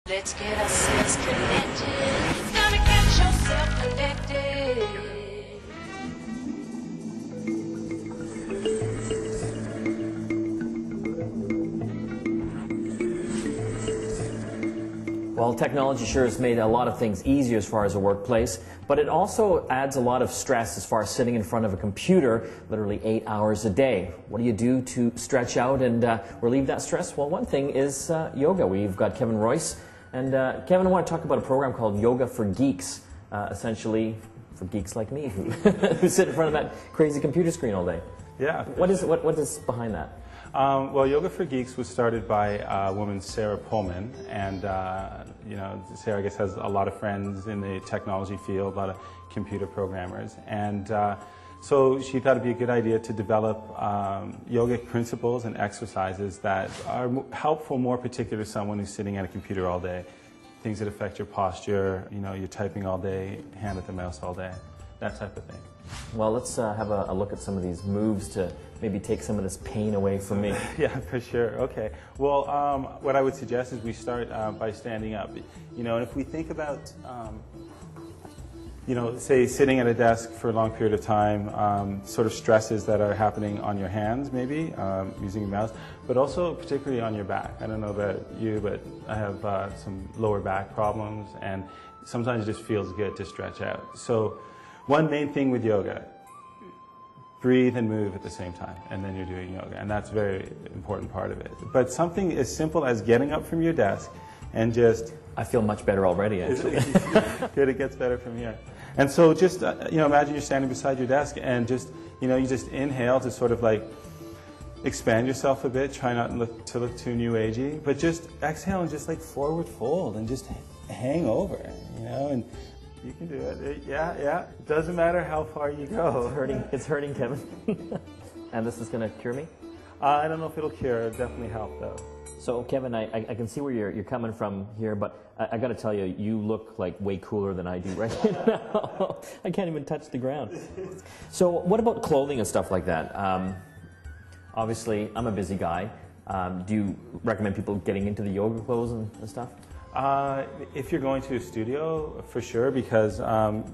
Let's get ourselves connected. Gotta get yourself connected. Well, technology sure has made a lot of things easier as far as a workplace, but it also adds a lot of stress as far as sitting in front of a computer literally 8 hours a day. What do you do to stretch out and relieve that stress? Well, one thing is yoga. We've got Kevin Royce. And Kevin, I want to talk about a program called Yoga for Geeks, essentially for geeks like me who sit in front of that crazy computer screen all day. Yeah. What is behind that? Well, Yoga for Geeks was started by a woman, Sarah Pullman, and you know, Sarah, I guess, has a lot of friends in the technology field, a lot of computer programmers, and so she thought it'd be a good idea to develop yogic principles and exercises that are helpful, more particular to someone who's sitting at a computer all day. Things that affect your posture, you know, you're typing all day, hand at the mouse all day, that type of thing. Well, let's have a look at some of these moves to maybe take some of this pain away from me. Yeah, for sure. Okay. Well, what I would suggest is we start by standing up. You know, if we think about you know, say sitting at a desk for a long period of time, sort of stresses that are happening on your hands maybe, using a mouse, but also particularly on your back. I don't know about you, but I have some lower back problems, and sometimes it just feels good to stretch out. So one main thing with yoga, breathe and move at the same time, and then you're doing yoga, and that's a very important part of it. But something as simple as getting up from your desk and just... I feel much better already, actually. Good, it gets better from here. And so just, you know, imagine you're standing beside your desk and just, you know, you just inhale to sort of like expand yourself a bit, try not to look too new agey, but just exhale and just like forward fold and just hang over, you know, and you can do it. Yeah, yeah. It doesn't matter how far you go. It's hurting, Kevin. And this is going to cure me? I don't know if it'll cure. It'll definitely help, though. So, Kevin, I can see where you're coming from here, but I got to tell you, you look like way cooler than I do right now. I can't even touch the ground. So, what about clothing and stuff like that? Obviously, I'm a busy guy. Do you recommend people getting into the yoga clothes and stuff? If you're going to a studio, for sure, because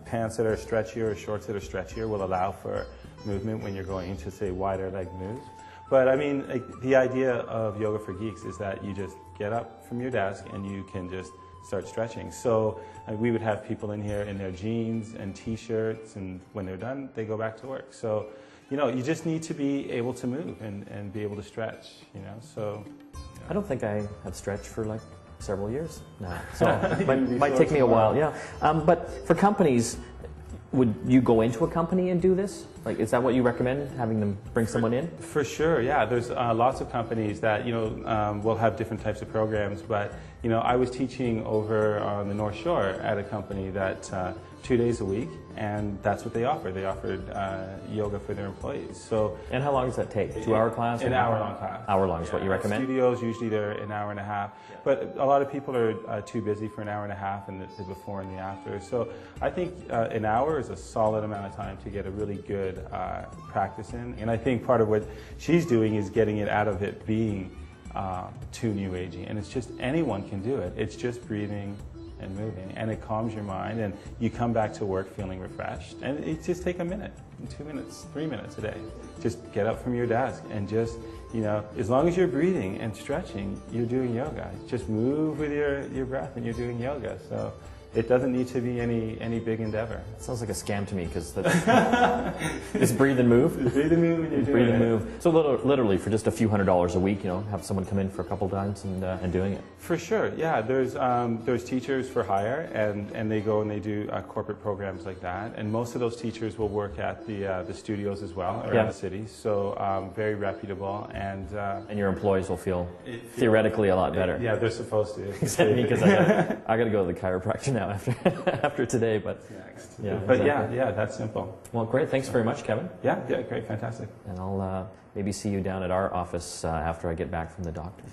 pants that are stretchier or shorts that are stretchier will allow for movement when you're going into, say, wider leg moves. But I mean, like, the idea of Yoga for Geeks is that you just get up from your desk and you can just start stretching. So we would have people in here in their jeans and t-shirts, and when they're done, they go back to work. So, you know, you just need to be able to move and be able to stretch, you know, so. Yeah. I don't think I have stretched for like several years now, so it might take me a while, yeah. But for companies, would you go into a company and do this? Like, is that what you recommend, having them bring someone in? For sure, yeah. There's lots of companies that, you know, will have different types of programs, but, you know, I was teaching over on the North Shore at a company that 2 days a week, and that's what they offered. They offered yoga for their employees. So. And how long does that take? 2 hour class? An hour-long class. Hour-long is what you recommend? Studios, usually they're an hour and a half, but a lot of people are too busy for an hour and a half, and the before and the after. So I think an hour is a solid amount of time to get a really good practice in. And I think part of what she's doing is getting it out of it being too new agey. And it's just, anyone can do it. It's just breathing and moving, and it calms your mind, and you come back to work feeling refreshed. And it just take a minute, 2 minutes, 3 minutes a day. Just get up from your desk and just, you know, as long as you're breathing and stretching, you're doing yoga. Just move with your breath and you're doing yoga. So it doesn't need to be any big endeavor. It sounds like a scam to me, because it's breathe and move. Breathe and move, and you're doing breathe and it. move. So literally for just a few $100s a week, you know, have someone come in for a couple times and doing it. For sure, yeah. There's teachers for hire, and they go and they do corporate programs like that. And most of those teachers will work at the studios as well around the city. So very reputable, and your employees will feel theoretically a lot better. Yeah, they're supposed to. Except me, because I got to go to the chiropractor now after today, but yeah, but exactly. yeah, that's simple. Well, great. Thanks very much, Kevin. Yeah, great, fantastic. And I'll maybe see you down at our office after I get back from the doctor.